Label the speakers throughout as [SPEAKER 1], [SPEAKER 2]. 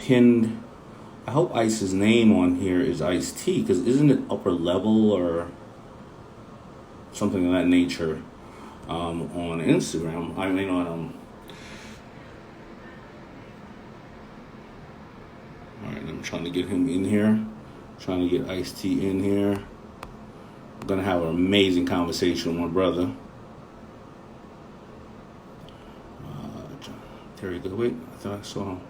[SPEAKER 1] pinned. I hope Ice's name on here is Ice T, because isn't it upper level or something of that nature on Instagram? I mean, on all right, I'm trying to get him in here. Trying to get Ice T in here. I'm gonna have an amazing conversation with my brother. Terry, go wait. I thought I saw him.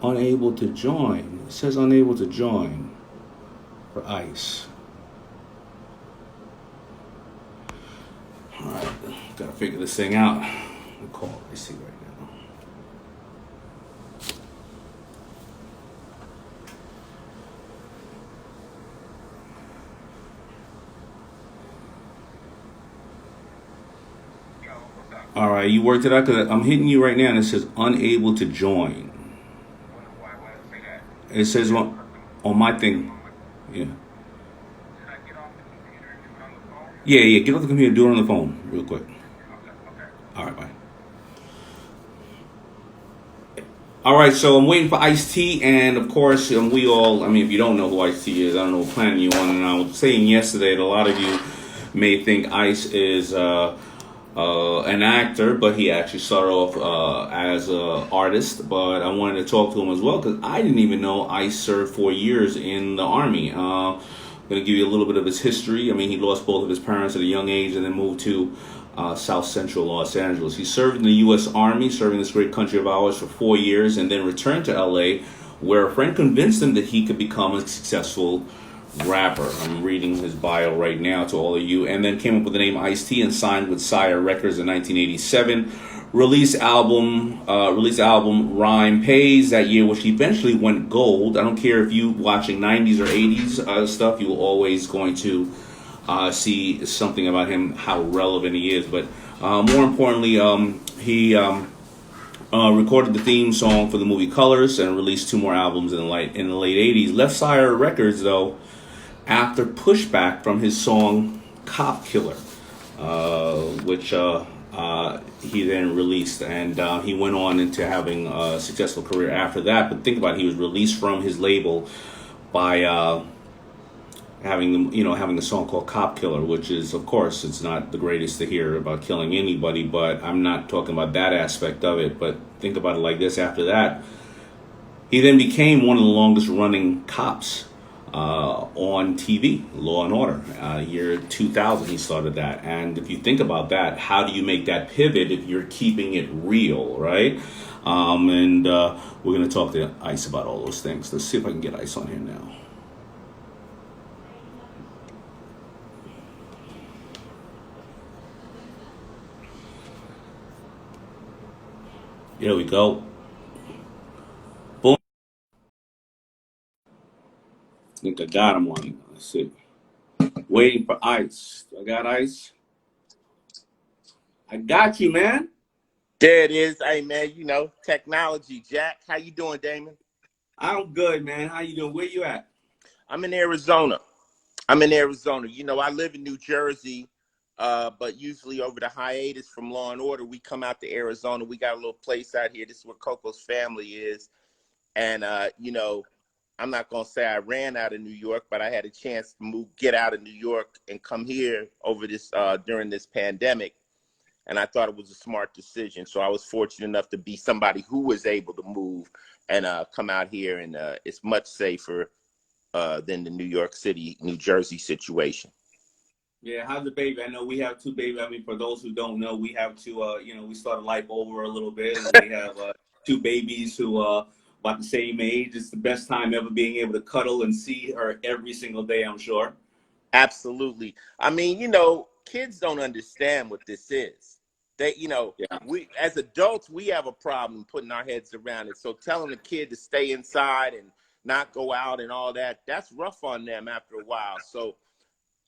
[SPEAKER 1] Unable to join. It says unable to join for Ice. All right, gotta figure this thing out. I'll call Ice right now. All right, you worked it out because I'm hitting you right now and it says unable to join. It says on my thing. Yeah. Yeah, get off the computer, do it on the phone real quick. All right, bye. All right, so I'm waiting for Ice T, and of course, we all, I mean, if you don't know who Ice T is, I don't know what planet you on, and I was saying yesterday that a lot of you may think Ice is an actor, but he actually started off as an artist. But I wanted to talk to him as well because I didn't even know Ice served 4 years in the Army. I'm going to give you a little bit of his history. I mean, he lost both of his parents at a young age and then moved to South Central Los Angeles. He served in the U.S. Army, serving this great country of ours for 4 years, and then returned to L.A., where a friend convinced him that he could become a successful rapper. I'm reading his bio right now to all of you. And then came up with the name Ice-T and signed with Sire Records in 1987. Released album Rime Pays that year, which eventually went gold. I don't care if you watching 90s or 80s stuff, you're always going to see something about him, how relevant he is. But more importantly, he recorded the theme song for the movie Colors and released 2 more albums in the late 80s. Left Sire Records, though, after pushback from his song Cop Killer, which he then released. And he went on into having a successful career after that. But think about it, he was released from his label by having the song called Cop Killer, which is, of course, it's not the greatest to hear about killing anybody, but I'm not talking about that aspect of it. But think about it like this: after that, he then became one of the longest running cops on TV, Law and Order. Year 2000, he started that. And if you think about that, how do you make that pivot if you're keeping it real, right? And we're going to talk to Ice about all those things. Let's see if I can get Ice on here now. Here we go. Boom. I think I got him on. Let's see. Waiting for Ice. I got Ice. I got you, man.
[SPEAKER 2] There it is. Hey, man, technology, Jack. How you doing, Daymond?
[SPEAKER 1] I'm good, man. How you doing? Where you at?
[SPEAKER 2] I'm in Arizona. I live in New Jersey, but usually over the hiatus from Law and Order, we come out to Arizona. We got a little place out here. This is where Coco's family is. And, I'm not going to say I ran out of New York, but I had a chance to get out of New York and come here over this during this pandemic. And I thought it was a smart decision. So I was fortunate enough to be somebody who was able to move and come out here. And it's much safer than the New York City, New Jersey situation.
[SPEAKER 1] Yeah, how's the baby? I know we have 2 babies. I mean, for those who don't know, we have 2, we started life over a little bit. And we have 2 babies who about the same age. It's the best time ever being able to cuddle and see her every single day, I'm sure.
[SPEAKER 2] Absolutely. I mean, kids don't understand what this is. They,
[SPEAKER 1] Yeah.
[SPEAKER 2] we as adults, we have a problem putting our heads around it. So telling a kid to stay inside and not go out and all that, that's rough on them after a while. So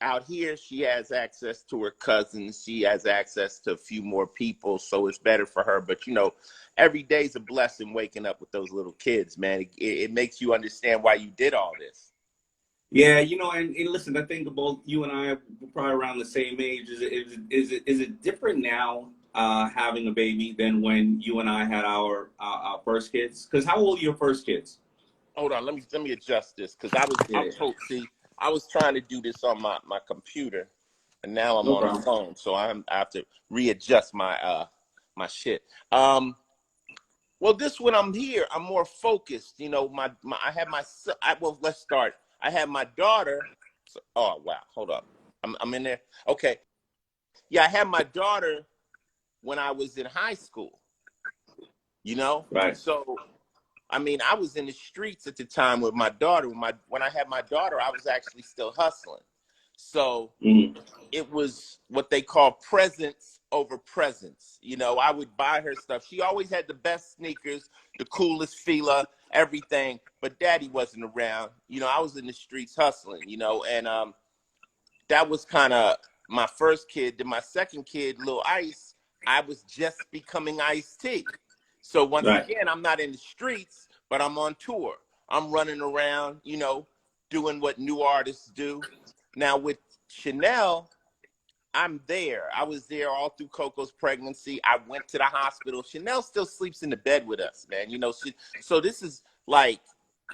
[SPEAKER 2] out here, she has access to her cousins. She has access to a few more people. So it's better for her. But, every day's a blessing waking up with those little kids, man. It makes you understand why you did all this.
[SPEAKER 1] Yeah, and listen, I think both you and I are probably around the same age. Is it different now having a baby than when you and I had our first kids? Because how old are your first kids?
[SPEAKER 2] Hold on, let me adjust this because I
[SPEAKER 1] Yeah,
[SPEAKER 2] was see I was trying to do this on my computer, and now I'm
[SPEAKER 1] no
[SPEAKER 2] on the
[SPEAKER 1] problem.
[SPEAKER 2] phone, so I have to readjust my shit. Um, well, this when I'm here, I'm more focused. You know, my I had my well, let's start. I had my daughter. So, oh wow, hold up, I'm in there. Okay, yeah, I had my daughter when I was in high school. You know,
[SPEAKER 1] Right.
[SPEAKER 2] so I mean, I was in the streets at the time with my daughter. When I had my daughter, I was actually still hustling. So
[SPEAKER 1] Mm-hmm.
[SPEAKER 2] it was what they call presence over presence. You know, I would buy her stuff. She always had the best sneakers, the coolest Fila, everything. But daddy wasn't around. You know, I was in the streets hustling, you know, and that was kind of my first kid. Then my second kid, Lil Ice, I was just becoming Ice-T. So once
[SPEAKER 1] Right.
[SPEAKER 2] again, I'm not in the streets, but I'm on tour. I'm running around, you know, doing what new artists do. Now with Chanel, I'm there. I was there all through Coco's pregnancy. I went to the hospital. Chanel still sleeps in the bed with us, man. You know, so this is like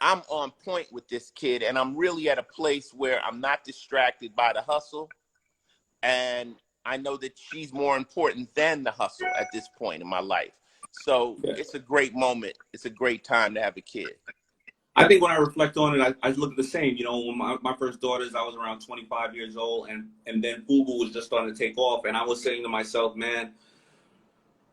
[SPEAKER 2] I'm on point with this kid, and I'm really at a place where I'm not distracted by the hustle, and I know that she's more important than the hustle at this point in my life. So
[SPEAKER 1] Yeah.
[SPEAKER 2] it's a great moment. It's a great time to have a kid.
[SPEAKER 1] I think when I reflect on it, I look at the same. You know, when my first daughters, I was around 25 years old, and then Fubu was just starting to take off, and I was saying to myself, man,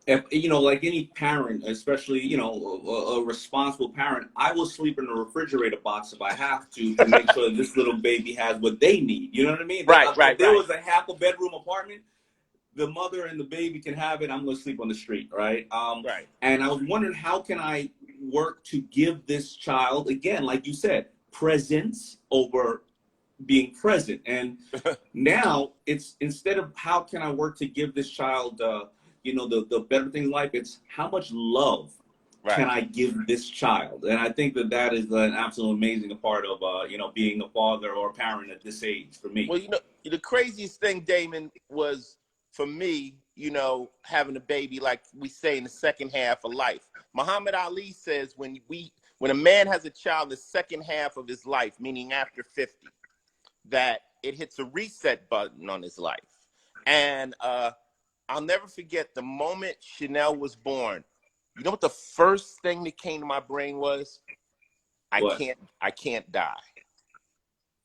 [SPEAKER 1] if you know, like any parent, especially a responsible parent, I will sleep in the refrigerator box if I have to make sure that this little baby has what they need. You know what I mean?
[SPEAKER 2] Right,
[SPEAKER 1] If
[SPEAKER 2] right,
[SPEAKER 1] there
[SPEAKER 2] right,
[SPEAKER 1] was a half a bedroom apartment, the mother and the baby can have it. I'm gonna sleep on the street, right?
[SPEAKER 2] right.
[SPEAKER 1] And I was wondering how can I work to give this child, again, like you said, presence over being present. And now it's instead of how can I work to give this child, the better things in life, it's how much love can
[SPEAKER 2] Right.
[SPEAKER 1] I give this child? And I think that that is an absolute amazing part of, being a father or a parent at this age for me.
[SPEAKER 2] Well, you know, the craziest thing, Damon, was for me, you know, having a baby, like we say in the second half of life. Muhammad Ali says when a man has a child in the second half of his life, meaning after 50, that it hits a reset button on his life. And I'll never forget the moment Chanel was born. You know what the first thing that came to my brain was?
[SPEAKER 1] What?
[SPEAKER 2] I can't die.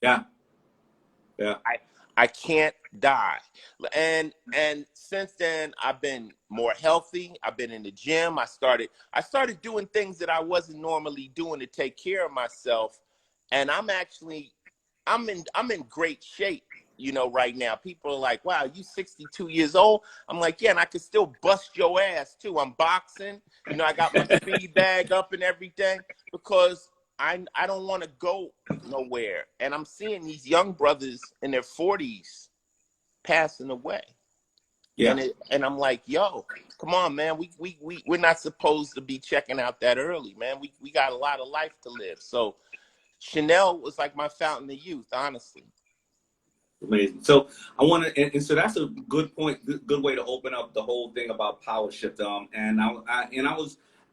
[SPEAKER 1] Yeah, yeah,
[SPEAKER 2] I can't die. And since then I've been more healthy. I've been in the gym. I started doing things that I wasn't normally doing to take care of myself. And I'm in great shape, you know, right now. People are like, wow, you 62 years old. I'm like, yeah, and I can still bust your ass too. I'm boxing, you know, I got my speed bag up and everything because I don't want to go nowhere. And I'm seeing these young brothers in their 40s passing away.
[SPEAKER 1] yeah.
[SPEAKER 2] And I'm like, yo, come on, man. We're not supposed to be checking out that early, man. We got a lot of life to live. So Chanel was like my fountain of youth, honestly.
[SPEAKER 1] Amazing. So I want to, and so that's a good point, good way to open up the whole thing about power shift. And I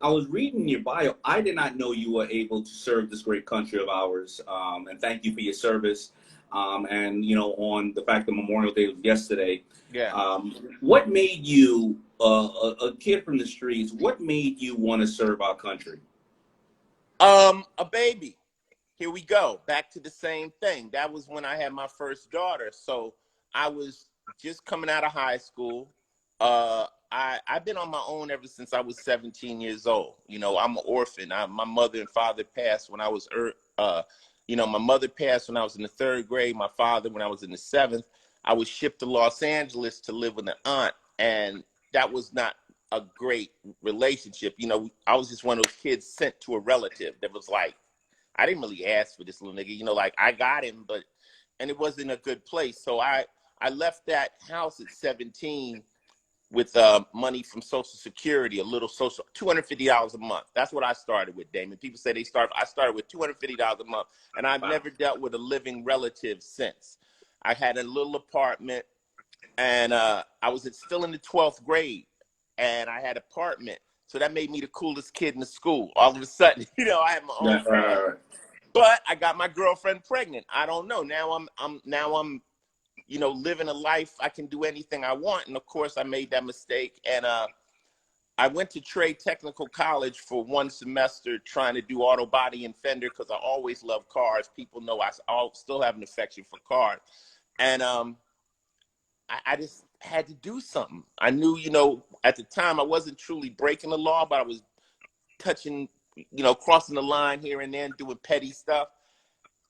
[SPEAKER 1] was reading your bio. I did not know you were able to serve this great country of ours. And thank you for your service. And on the fact that Memorial Day was yesterday.
[SPEAKER 2] Yeah.
[SPEAKER 1] What made you a kid from the streets? What made you want to serve our country?
[SPEAKER 2] A baby. Here we go. Back to the same thing. That was when I had my first daughter. So I was just coming out of high school. I've been on my own ever since I was 17 years old. You know, I'm an orphan. My mother and father passed when I was my mother passed when I was in the third grade. My father when I was in the seventh. I was shipped to Los Angeles to live with an aunt, and that was not a great relationship. You know, I was just one of those kids sent to a relative that was like, I didn't really ask for this little nigga, you know, like I got him, and it wasn't a good place. So I left that house at 17 with money from Social Security, a little social, $250 a month. That's what I started with, Damon. People say I started with $250 a month, and I've
[SPEAKER 1] Wow.
[SPEAKER 2] never dealt with a living relative since. I had a little apartment, and I was still in the 12th grade. and I had an apartment. So that made me the coolest kid in the school. All of a sudden, you know, I had my own van. But I got my girlfriend pregnant. I don't know. Now I'm you know, living a life. I can do anything I want. And of course I made that mistake. And I went to Trade Technical College for 1 semester trying to do auto body and fender because I always loved cars. People know I still have an affection for cars. And I just had to do something. I knew, you know, at the time I wasn't truly breaking the law, but I was touching, you know, crossing the line here and there and doing petty stuff.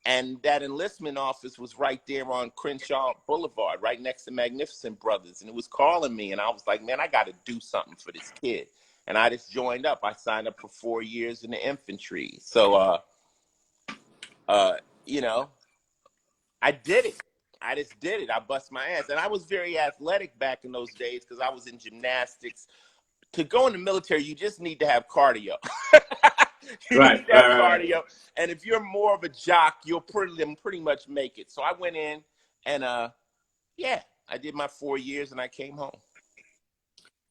[SPEAKER 2] And that enlistment office was right there on Crenshaw Boulevard, right next to Magnificent Brothers. And it was calling me. And I was like, man, I got to do something for this kid. And I just joined up. I signed up for 4 years in the infantry. So, you know, I did it. I just did it. I bust my ass. And I was very athletic back in those days because I was in gymnastics. To go in the military, you just need to have cardio. You need to have cardio. And if you're more of a jock, you'll pretty much make it. So I went in and, yeah, I did my 4 years and I came home.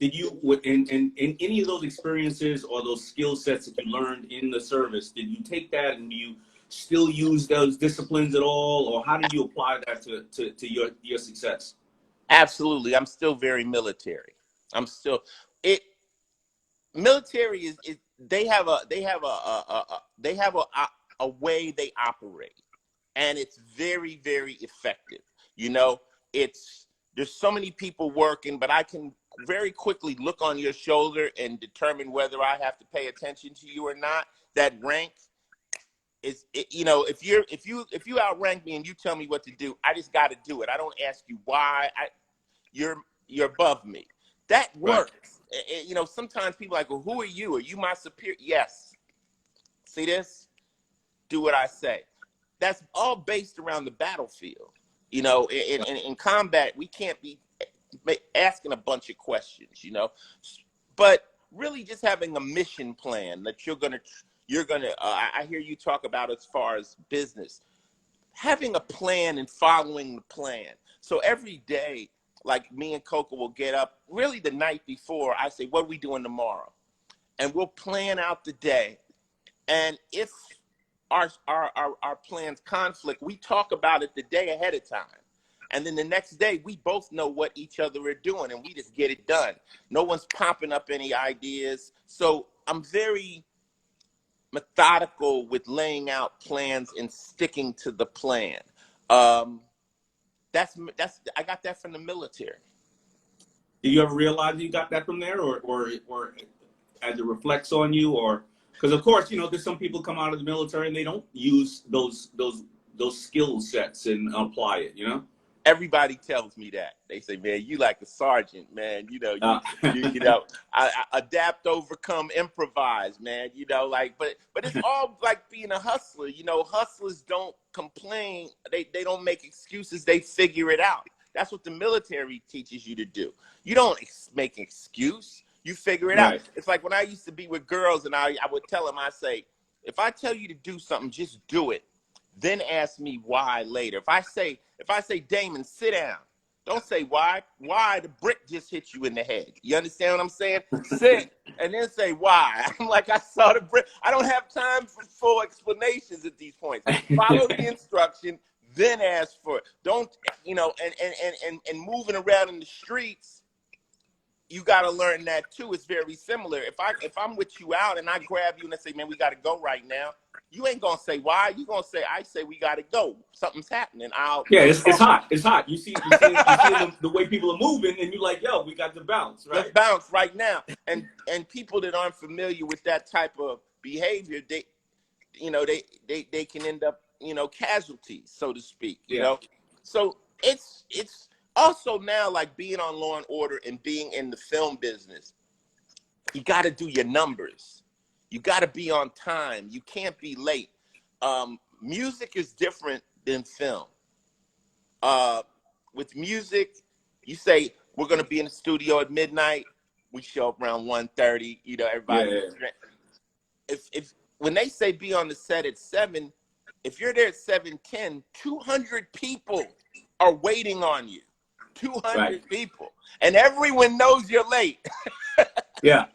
[SPEAKER 1] Did you, in any of those experiences or those skill sets that you learned in the service, did you take that and do you still use those disciplines at all? Or how did you apply that to your success?
[SPEAKER 2] Absolutely. I'm still very military. I'm still, military is they have a way they operate, and it's very, very effective. You know, there's so many people working, but I can very quickly look on your shoulder and determine whether I have to pay attention to you or not. That rank is, you know, if you outrank me and you tell me what to do, I just got to do it. I don't ask you why. You're above me. That works. Right. You know, sometimes people are like, well, who are you? Are you my superior? Yes. See this? Do what I say. That's all based around the battlefield. You know, in combat, we can't be asking a bunch of questions, you know, but really just having a mission plan that you're gonna I hear you talk about as far as business, having a plan and following the plan. So every day, like me and Coco will get up really the night before. I say, what are we doing tomorrow? And we'll plan out the day. And if our plans conflict, we talk about it the day ahead of time. And then the next day, we both know what each other are doing, and we just get it done. No one's popping up any ideas. So I'm very methodical with laying out plans and sticking to the plan. I got that from the military.
[SPEAKER 1] Do you ever realize you got that from there, or as it reflects on you, or because of course, you know, there's some people come out of the military and they don't use those skill sets and apply it, you know?
[SPEAKER 2] Everybody tells me that. They say, man, you like a sergeant, man. You know, you know, I adapt, overcome, improvise, man. You know, like, but it's all like being a hustler. You know, hustlers don't complain. They don't make excuses. They figure it out. That's what the military teaches you to do. You don't make an excuse. You figure it out. It's like when I used to be with girls and I would tell them, I say, if I tell you to do something, just do it. Then ask me why later. If I say, Daymond, sit down. Don't say why. Why? The brick just hit you in the head. You understand what I'm saying? Sit and then say why. I'm like, I saw the brick. I don't have time for full explanations at these points. Follow the instruction, then ask for it. Don't, you know, and moving around in the streets, you got to learn that too. It's very similar. If I'm with you out and I grab you and I say, man, we got to go right now. You ain't gonna say why. You gonna say, I say we gotta go. Something's happening.
[SPEAKER 1] It's hot. It's hot. You see the way people are moving, and you're like, yo, we got to bounce, right?
[SPEAKER 2] Let's bounce right now. And people that aren't familiar with that type of behavior, they can end up, you know, casualties, so to speak. You know, so it's also now like being on Law and Order and being in the film business. You got to do your numbers. You got to be on time. You can't be late. Music is different than film. With music, you say, we're going to be in the studio at midnight. We show up around 1:30. You know, everybody. Yeah. If when they say be on the set at 7, if you're there at 7:10, 200 people are waiting on you. 200 people, and everyone knows you're late.
[SPEAKER 1] Yeah.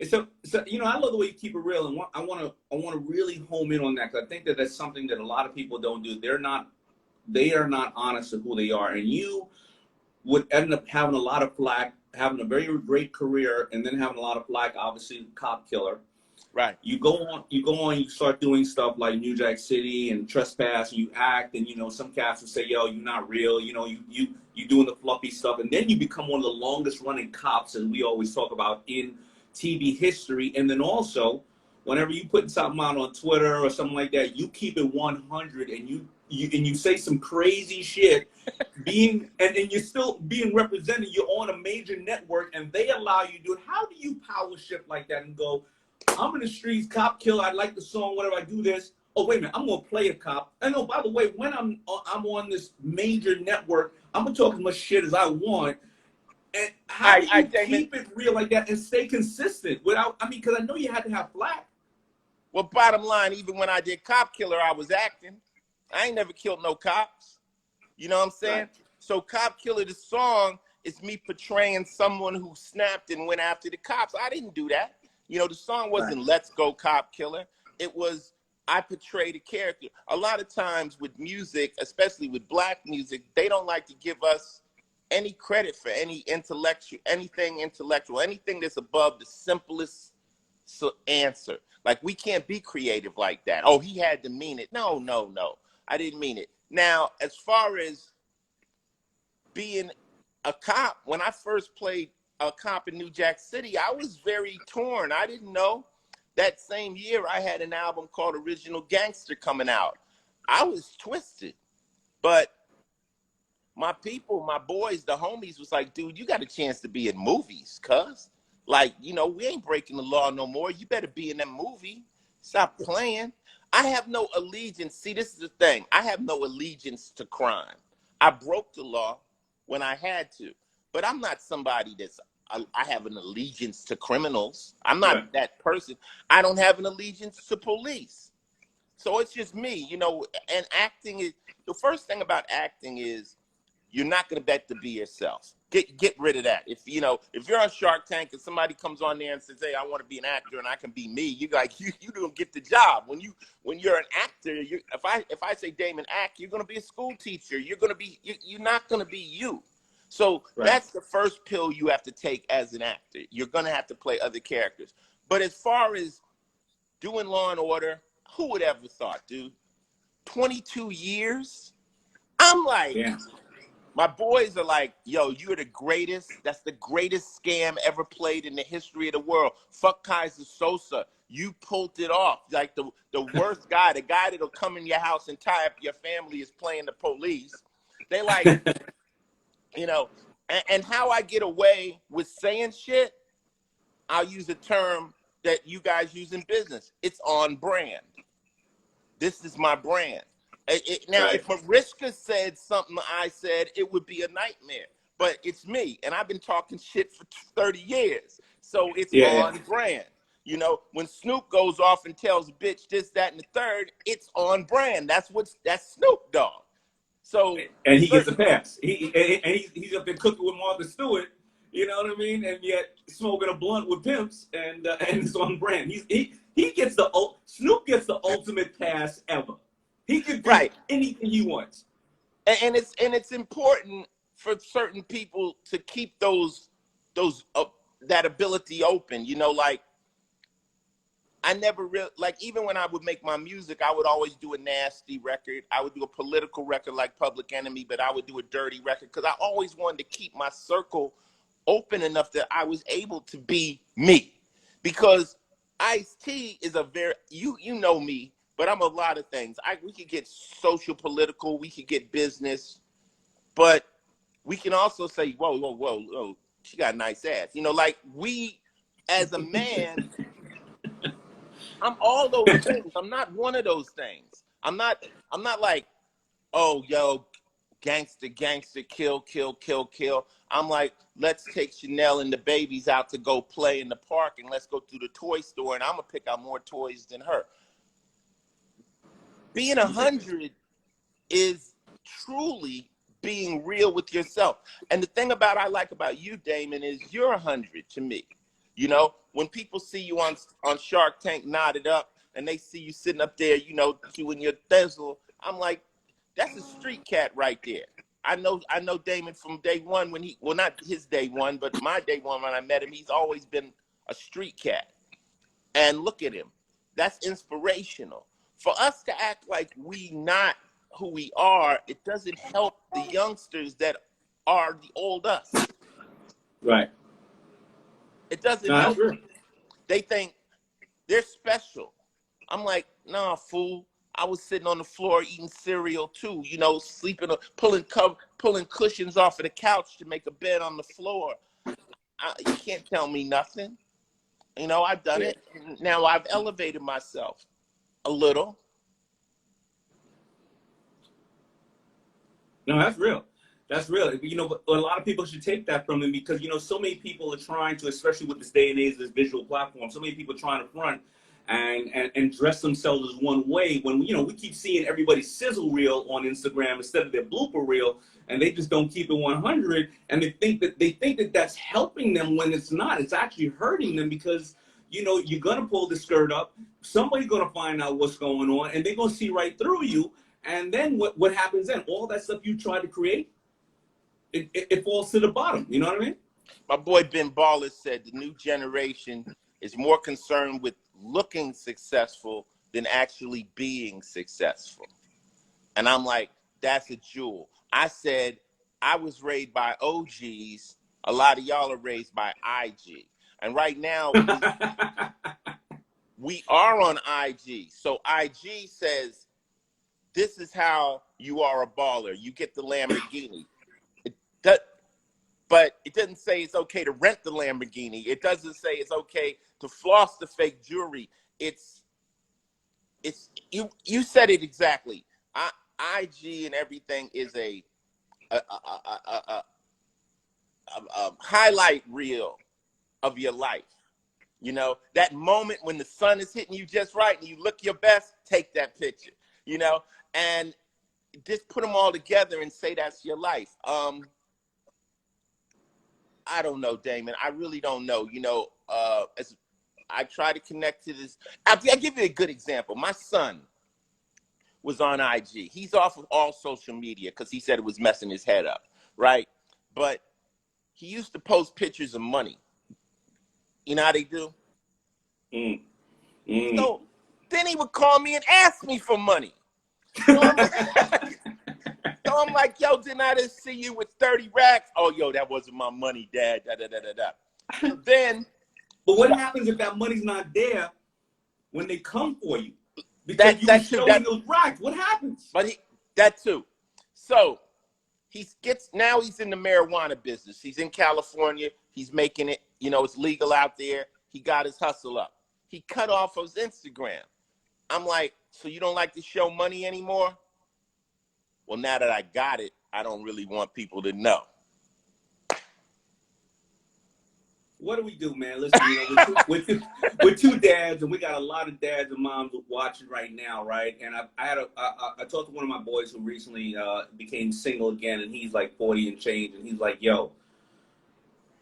[SPEAKER 1] So you know, I love the way you keep it real, and I want to really home in on that, because I think that that's something that a lot of people don't do. They are not honest with who they are, and you would end up having a lot of flack, having a very great career, and then having a lot of flack. Obviously, cop killer.
[SPEAKER 2] Right.
[SPEAKER 1] You go on, you start doing stuff like New Jack City and Trespass, and you act, and you know, some cats will say, "Yo, you're not real." You know, you doing the fluffy stuff, and then you become one of the longest running cops, as we always talk about in TV history. And then also, whenever you put something out on Twitter or something like that, you keep it 100, and you say some crazy shit, and you're still being represented. You're on a major network, and they allow you to do it. How do you power shift like that and go, I'm in the streets, cop killer, I like the song, whatever, I do this. Oh, wait a minute, I'm going to play a cop. And oh, by the way, when I'm on this major network, I'm going to talk as much shit as I want. And how do you keep it real like that and stay consistent without, I mean, because I know you had to have flack.
[SPEAKER 2] Well, bottom line, even when I did Cop Killer, I was acting. I ain't never killed no cops. You know what I'm saying? Right. So Cop Killer, the song, is me portraying someone who snapped and went after the cops. I didn't do that. You know, the song wasn't right. Let's Go Cop Killer. It was, I portrayed a character. A lot of times with music, especially with black music, they don't like to give us any credit for anything intellectual, anything that's above the simplest answer. Like, we can't be creative like that. Oh, he had to mean it. No. I didn't mean it. Now, as far as being a cop, when I first played a cop in New Jack City, I was very torn. I didn't know. That same year, I had an album called Original Gangster coming out. I was twisted. But my people, my boys, the homies was like, dude, you got a chance to be in movies, cuz. Like, you know, we ain't breaking the law no more. You better be in that movie. Stop playing. I have no allegiance. See, this is the thing. I have no allegiance to crime. I broke the law when I had to. But I'm not somebody I have an allegiance to criminals. I'm not that person. I don't have an allegiance to police. So it's just me, you know, and acting is, the first thing about acting is you're not going to bet to be yourself. Get rid of that. If you're on Shark Tank and somebody comes on there and says, "Hey, I want to be an actor and I can be me," you're like, you don't get the job. When you're an actor, if I say Daymond act, you're going to be a school teacher. You're not going to be you. So that's the first pill you have to take as an actor. You're going to have to play other characters. But as far as doing Law and Order, who would ever thought, dude? 22 years? I'm like, my boys are like, yo, you're the greatest. That's the greatest scam ever played in the history of the world. Fuck Kaiser Sosa. You pulled it off. Like the worst guy, the guy that'll come in your house and tie up your family is playing the police. They like... You know, and how I get away with saying shit, I'll use a term that you guys use in business. It's on brand. This is my brand. Now, if Mariska said something I said, it would be a nightmare. But it's me, and I've been talking shit for 30 years. So it's on brand. You know, when Snoop goes off and tells a bitch this, that, and the third, it's on brand. That's Snoop Dogg. So,
[SPEAKER 1] and he gets a pass. He's up there cooking with Martha Stewart, you know what I mean? And yet smoking a blunt with pimps, and it's on brand. He gets Snoop gets the ultimate pass ever. He can do anything he wants.
[SPEAKER 2] And it's important for certain people to keep that ability open. You know, like, I never really, like, even when I would make my music, I would always do a nasty record. I would do a political record like Public Enemy, but I would do a dirty record because I always wanted to keep my circle open enough that I was able to be me. Because Ice-T is a very, you know me, but I'm a lot of things. We could get social, political, we could get business, but we can also say, whoa, she got a nice ass. You know, like, we, as a man... I'm all those things. I'm not one of those things. I'm not like, oh, yo, gangster, kill. I'm like, let's take Chanel and the babies out to go play in the park, and let's go through the toy store, and I'm going to pick out more toys than her. Being 100 is truly being real with yourself. And the thing I like about you, Daymond, is you're 100 to me. You know, when people see you on Shark Tank knotted up and they see you sitting up there, you know, doing your thizzle, I'm like, that's a street cat right there. I know Daymond from day one when well, not his day one, but my day one when I met him. He's always been a street cat. And look at him. That's inspirational. For us to act like we not who we are, it doesn't help the youngsters that are the old us.
[SPEAKER 1] Right.
[SPEAKER 2] It doesn't help. They think they're special. I'm like, nah, fool. I was sitting on the floor eating cereal too, you know, sleeping, pulling cushions off of the couch to make a bed on the floor. You can't tell me nothing. You know, I've done it. Now I've elevated myself a little.
[SPEAKER 1] No, that's real. That's real. You know, but a lot of people should take that from them because, you know, so many people are trying to, especially with this day and age, this visual platform, so many people are trying to front and dress themselves as one way when, you know, we keep seeing everybody's sizzle reel on Instagram instead of their blooper reel, and they just don't keep it 100, and they think that that's helping them when it's not. It's actually hurting them because, you know, you're going to pull the skirt up, somebody's going to find out what's going on, and they're going to see right through you, and then what happens then? All that stuff you try to create, it falls to the bottom. You know what I mean?
[SPEAKER 2] My boy Ben Baller said the new generation is more concerned with looking successful than actually being successful. And I'm like, that's a jewel. I said, I was raised by OGs. A lot of y'all are raised by IG. And right now, we are on IG. So IG says, this is how you are a baller. You get the Lamborghini. But it doesn't say it's okay to rent the Lamborghini. It doesn't say it's okay to floss the fake jewelry. It's you said it exactly. IG and everything is a highlight reel of your life. You know, that moment when the sun is hitting you just right and you look your best, take that picture. You know, and just put them all together and say that's your life. I don't know, Daymond. I really don't know. You know, as I try to connect to this, I'll give you a good example. My son was on IG. He's off of all social media because he said it was messing his head up, right? But he used to post pictures of money. You know how they do? So then he would call me and ask me for money. So I'm like, yo, didn't I just see you with 30 racks? Oh, yo, that wasn't my money, Dad. So then,
[SPEAKER 1] but what happens if that money's not there when they come for you? Because you were showing those racks. What happens?
[SPEAKER 2] But that too. So now he's in the marijuana business. He's in California. He's making it. You know, it's legal out there. He got his hustle up. He cut off his Instagram. I'm like, so you don't like to show money anymore? Well, now that I got it, I don't really want people to know.
[SPEAKER 1] What do we do, man? Listen, you know, we're two dads, and we got a lot of dads and moms watching right now, right? And I talked to one of my boys who recently became single again, and he's like 40 and change, and he's like, yo,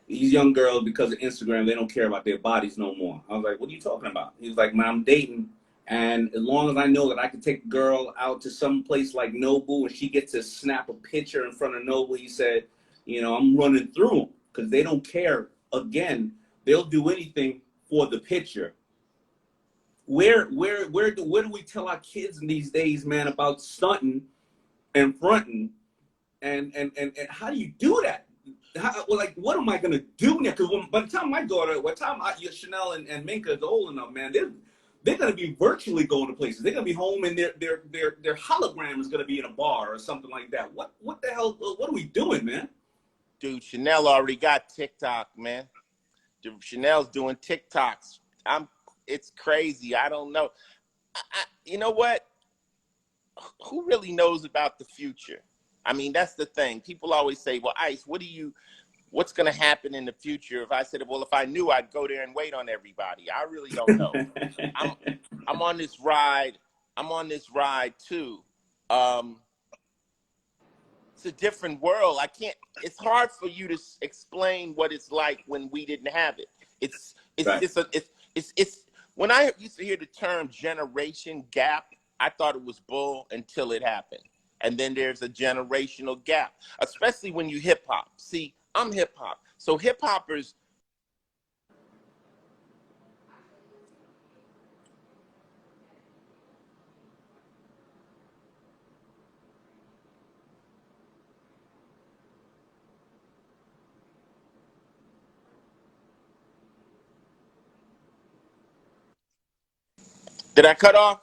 [SPEAKER 1] these young girls, because of Instagram, they don't care about their bodies no more. I was like, what are you talking about? He was like, man, I'm dating, and as long as I know that I can take a girl out to some place like Nobu and she gets to snap a picture in front of Nobu, he said, you know, I'm running through them because they don't care. Again, they'll do anything for the picture. Where do we tell our kids in these days, man, about stunting and fronting, and how do you do that? What am I gonna do now? Because by the time Chanel and Minka is old enough, man, they're gonna be virtually going to places. They're gonna be home, and their hologram is gonna be in a bar or something like that. What the hell? What are we doing, man?
[SPEAKER 2] Dude, Chanel already got TikTok, man. Chanel's doing TikToks. It's crazy. I don't know. You know what? Who really knows about the future? I mean, that's the thing. People always say, well, Ice, what's going to happen in the future? If I said, well, if I knew, I'd go there and wait on everybody. I really don't know. I'm on this ride. I'm on this ride too. it's a different world. I can't. It's hard for you to explain what it's like when we didn't have it. It's
[SPEAKER 1] Right.
[SPEAKER 2] just a it's when I used to hear the term generation gap, I thought it was bull until it happened. And then there's a generational gap, especially when you hip hop. See, I'm hip hop, so hip hoppers. Did I cut off?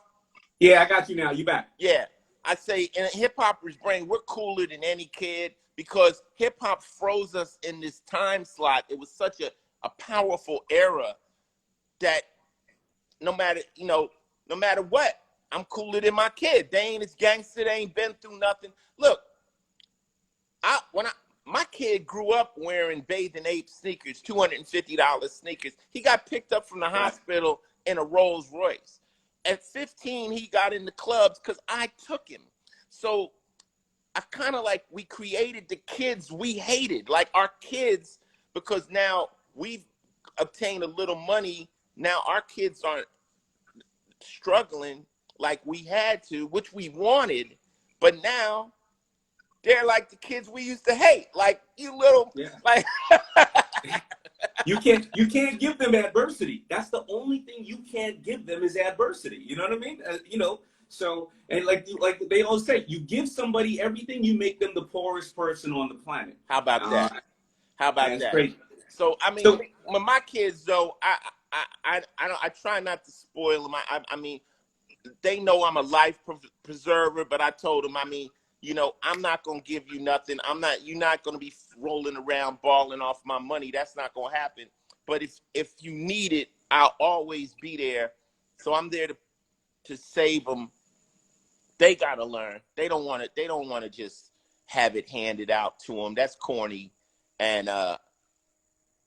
[SPEAKER 1] Yeah, I got you now. You back.
[SPEAKER 2] Yeah, I say in a hip hopper's brain, we're cooler than any kid because hip hop froze us in this time slot. It was such a powerful era that no matter, no matter what, I'm cooler than my kid. They ain't as gangster. They ain't been through nothing. Look, my kid grew up wearing Bathing Ape sneakers, $250 sneakers. He got picked up from the
[SPEAKER 1] Right.
[SPEAKER 2] hospital in a Rolls Royce. At 15, he got in the clubs because I took him. So I kind of like we created the kids we hated, like our kids, because now we've obtained a little money. Now our kids aren't struggling like we had to, which we wanted, but now they're like the kids we used to hate. Like you little,
[SPEAKER 1] Yeah.
[SPEAKER 2] like
[SPEAKER 1] You can't give them adversity. That's the only thing you can't give them is adversity. You know what I mean? So and like they always say, you give somebody everything, you make them the poorest person on the planet.
[SPEAKER 2] how about that? How about
[SPEAKER 1] That's
[SPEAKER 2] that?
[SPEAKER 1] crazy.
[SPEAKER 2] So I mean,
[SPEAKER 1] So
[SPEAKER 2] when my kids though, I try not to spoil them. I mean, they know I'm a life preserver, but I told them, I mean, I'm not gonna give you nothing. You're not gonna be rolling around balling off my money. That's not gonna happen. But if you need it, I'll always be there. So I'm there to save them. They gotta learn. They don't want it. They don't want to just have it handed out to them. That's corny. And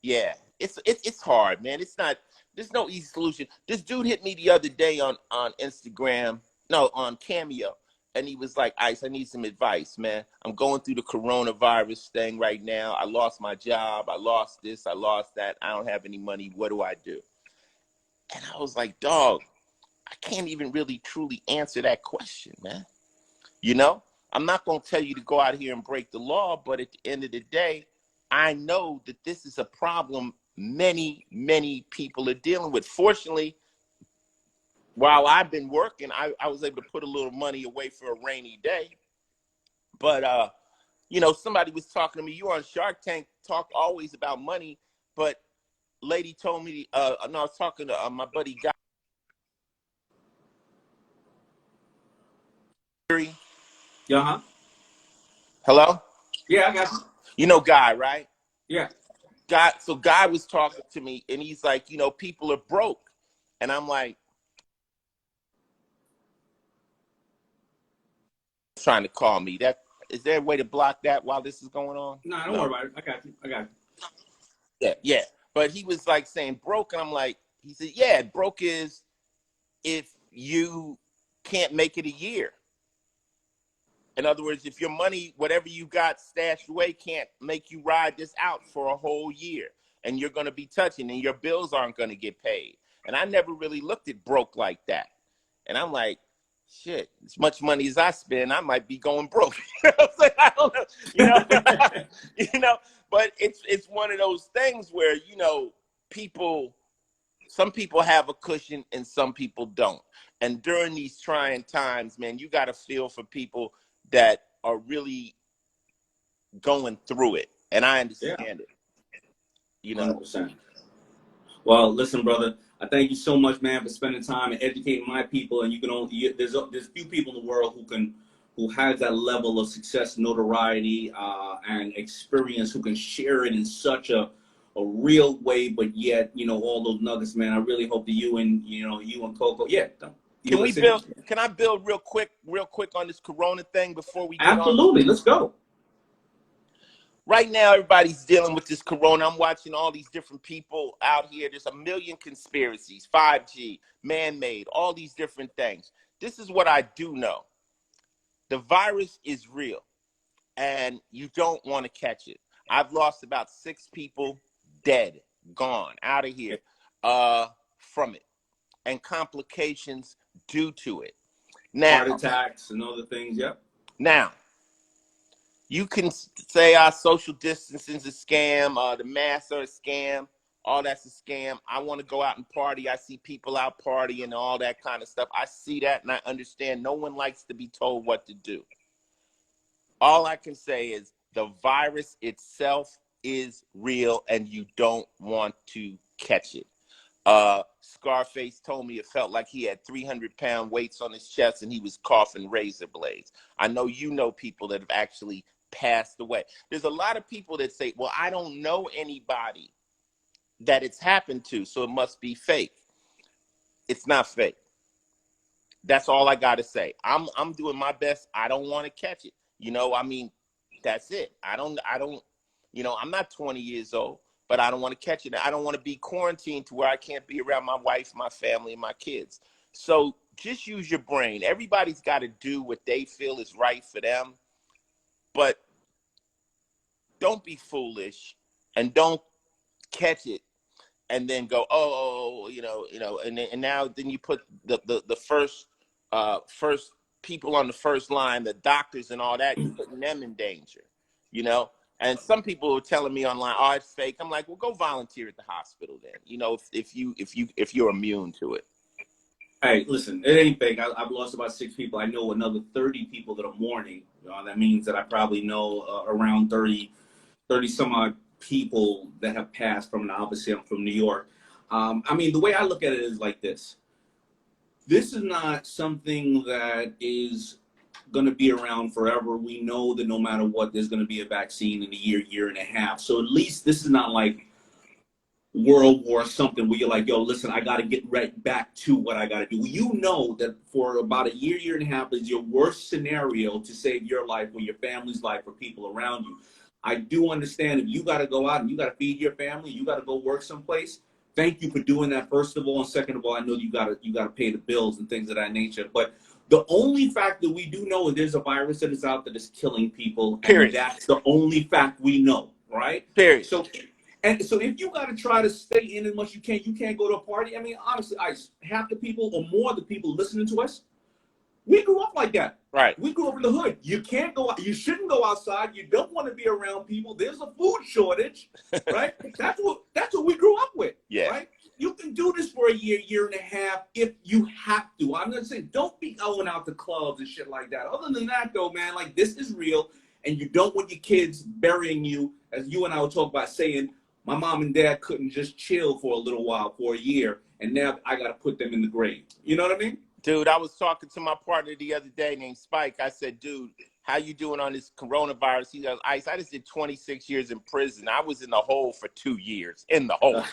[SPEAKER 2] yeah, it's hard, man. It's not. There's no easy solution. This dude hit me the other day on Instagram, no, on Cameo, and he was like, "Ice, I need some advice, man. I'm going through the coronavirus thing right now. I lost my job. I lost this. I lost that. I don't have any money. What do I do?" And I was like, "Dog, I can't even really truly answer that question, man. You know, I'm not going to tell you to go out here and break the law, but at the end of the day, I know that this is a problem many, many people are dealing with. Fortunately, while I've been working, I was able to put a little money away for a rainy day. But, somebody was talking to me, you on Shark Tank, talk always about money. But lady told me, and I was talking to my buddy Guy.
[SPEAKER 1] yeah,
[SPEAKER 2] Hello?
[SPEAKER 1] yeah, I got you.
[SPEAKER 2] You know Guy, right?
[SPEAKER 1] Yeah,
[SPEAKER 2] Guy was talking to me, and he's like, people are broke. And I'm like, trying to call me. Is there a way to block that while this is going on?
[SPEAKER 1] no, don't
[SPEAKER 2] No.
[SPEAKER 1] worry about it. I got you. I got you.
[SPEAKER 2] Yeah. But he was like saying broke, and I'm like, he said, yeah, broke is if you can't make it a year. In other words, if your money, whatever you got stashed away, can't make you ride this out for a whole year, and you're going to be touching, and your bills aren't going to get paid. And I never really looked at broke like that. And I'm like, shit, as much money as I spend, I might be going broke. I don't know, But it's one of those things where some people have a cushion and some people don't. And during these trying times, man, you got to feel for people that are really going through it. And I
[SPEAKER 1] Yeah,
[SPEAKER 2] understand it,
[SPEAKER 1] 100%. Well, listen, brother. I thank you so much, man, for spending time and educating my people. And there's few people in the world who has that level of success, notoriety, and experience who can share it in such a real way, but yet all those nuggets, man. I really hope that you and Coco, yeah.
[SPEAKER 2] Can I build real quick on this Corona thing before we get on?
[SPEAKER 1] Absolutely, let's go.
[SPEAKER 2] Right now, everybody's dealing with this Corona. I'm watching all these different people out here. There's a million conspiracies, 5G, man-made, all these different things. This is what I do know. The virus is real. and you don't want to catch it. I've lost about 6 people dead, gone, out of here from it, and complications due to it. Now,
[SPEAKER 1] heart attacks and other things. Yep.
[SPEAKER 2] Now, you can say our social distancing is a scam, the masks are a scam, all that's a scam. I want to go out and party. I see people out partying and all that kind of stuff. I see that and I understand no one likes to be told what to do. All I can say is the virus itself is real and you don't want to catch it. Scarface told me it felt like he had 300-pound weights on his chest and he was coughing razor blades. I know you know people that have actually passed away. There's a lot of people that say, well, I don't know anybody that it's happened to, so it must be fake. It's not fake. That's all I got to say. I'm doing my best. I don't want to catch it. I mean, that's it. I don't, I'm not 20 years old, but I don't want to catch it. I don't want to be quarantined to where I can't be around my wife, my family, and my kids. So just use your brain. Everybody's got to do what they feel is right for them, but don't be foolish and don't catch it and then go, and now then you put the first people on the first line, the doctors and all that, you're putting them in danger, And some people are telling me online, oh, it's fake. I'm like, well, go volunteer at the hospital then. If you're immune to it.
[SPEAKER 1] Hey, listen, it ain't fake. I've lost about 6 people. I know another 30 people that are mourning. That means that I probably know around 30 some odd people that have passed from, and obviously I'm from New York. I mean, the way I look at it is like this. This is not something that is going to be around forever. We know that no matter what, there's going to be a vaccine in a year and a half. So at least this is not like World War something where you're like, yo, listen, I got to get right back to what I got to do. You know that for about a year and a half is your worst scenario to save your life or your family's life or people around you. I do understand if you got to go out and you got to feed your family, you got to go work someplace. Thank you for doing that, first of all. And second of all, I know you got to pay the bills and things of that nature. But the only fact that we do know is there's a virus that is out that is killing people.
[SPEAKER 2] Period.
[SPEAKER 1] And that's the only fact we know, right?
[SPEAKER 2] Period.
[SPEAKER 1] So if you got to try to stay in as much as you can't go to a party. I mean, honestly, half the people or more of the people listening to us, we grew up like that.
[SPEAKER 2] Right.
[SPEAKER 1] We grew up in the hood. You can't go out. You shouldn't go outside. You don't want to be around people. There's a food shortage, right? That's what we grew up with.
[SPEAKER 2] Yeah.
[SPEAKER 1] Right. You can do this for a year and a half if you have to. I'm not saying don't be going out to clubs and shit like that. Other than that, though, man, like this is real, and you don't want your kids burying you, as you and I were talking about, saying my mom and dad couldn't just chill for a little while, for a year, and now I got to put them in the grave. You know what I mean?
[SPEAKER 2] Dude, I was talking to my partner the other day named Spike. I said, dude, how you doing on this coronavirus? He goes, Ice, I just did 26 years in prison. I was in the hole for 2 years, in the hole.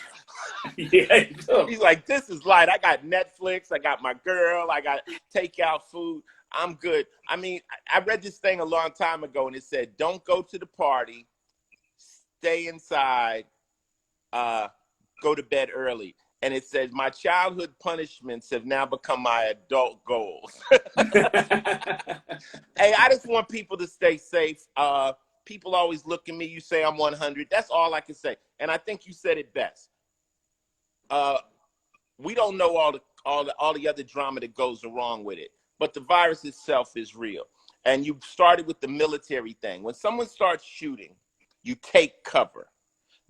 [SPEAKER 1] Yeah.
[SPEAKER 2] He's like, this is light. I got Netflix. I got my girl. I got takeout food. I'm good. I mean, I read this thing a long time ago, and it said, don't go to the party, stay inside, go to bed early. And it says, my childhood punishments have now become my adult goals. Hey, I just want people to stay safe. People always look at me. You say I'm 100. That's all I can say. And I think you said it best. We don't know all the other drama that goes along with it. But the virus itself is real. And you started with the military thing. When someone starts shooting, you take cover.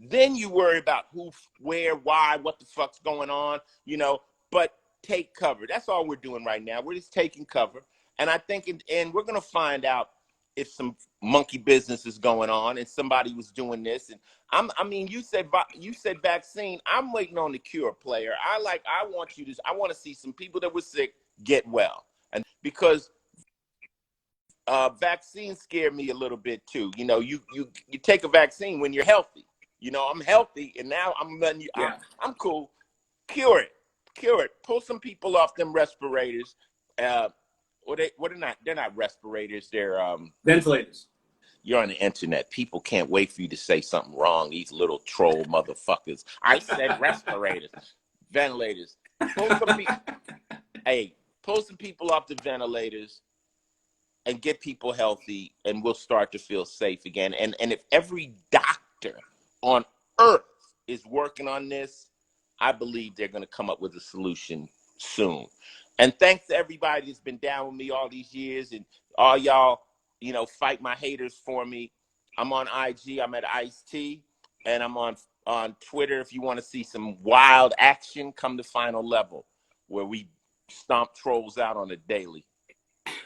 [SPEAKER 2] Then you worry about who, where, why, what the fuck's going on, but take cover. That's all we're doing right now. We're just taking cover. And I think, and we're going to find out if some monkey business is going on and somebody was doing this. And you said vaccine. I'm waiting on the cure, player. I want to see some people that were sick get well. And because vaccines scare me a little bit too. You take a vaccine when you're healthy. I'm healthy, and now I'm letting you.
[SPEAKER 1] Yeah.
[SPEAKER 2] I'm cool. Cure it. Pull some people off them respirators. They're not respirators. They're
[SPEAKER 1] ventilators.
[SPEAKER 2] You're on the internet. People can't wait for you to say something wrong. These little troll motherfuckers. I said respirators, ventilators. Pull some people off the ventilators, and get people healthy, and we'll start to feel safe again. And if every doctor on earth is working on this, I believe they're going to come up with a solution soon. And thanks to everybody that's been down with me all these years, and all y'all, you know, fight my haters for me. I'm on IG. I'm at Ice-T, and I'm on Twitter. If you want to see some wild action, come to Final Level, where we stomp trolls out on a daily.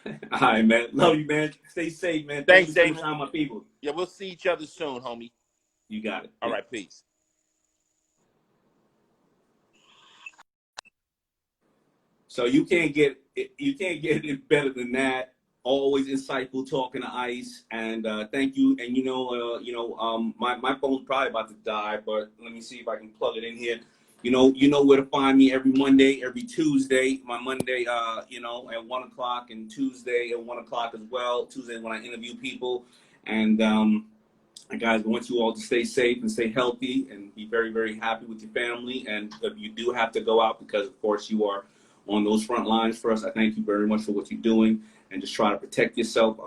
[SPEAKER 1] All right, man. Love you, man. Stay safe, man.
[SPEAKER 2] Thanks,
[SPEAKER 1] Thank you for
[SPEAKER 2] Daymond.
[SPEAKER 1] your time, my people.
[SPEAKER 2] Yeah, we'll see each other soon, homie.
[SPEAKER 1] You got it.
[SPEAKER 2] All right, peace.
[SPEAKER 1] So you can't get it better than that. Always insightful talking to Ice, and thank you. And my phone's probably about to die, but let me see if I can plug it in here. You know where to find me every Monday, every Tuesday. My Monday, at 1 o'clock, and Tuesday at 1 o'clock as well. Tuesday when I interview people, and guys, I want you all to stay safe and stay healthy and be very, very happy with your family. And if you do have to go out, because of course you are on those front lines for us, I thank you very much for what you're doing, and just try to protect yourself.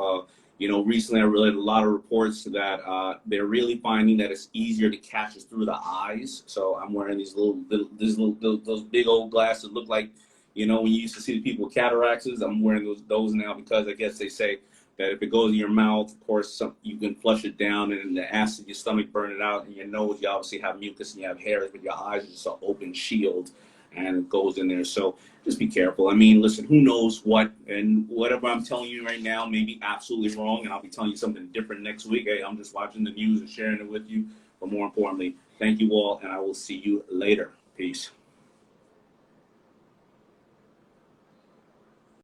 [SPEAKER 1] Recently I read a lot of reports that they're really finding that it's easier to catch us through the eyes. So I'm wearing these those big old glasses that look like, when you used to see the people with cataracts. I'm wearing those now, because I guess they say that if it goes in your mouth, of course, you can flush it down, and the acid in your stomach burn it out. In your nose, you obviously have mucus and you have hairs, but your eyes are just an open shield, and it goes in there. So just be careful. I mean, listen, who knows what, and whatever I'm telling you right now may be absolutely wrong, and I'll be telling you something different next week. Hey, I'm just watching the news and sharing it with you. But more importantly, thank you all, and I will see you later. Peace.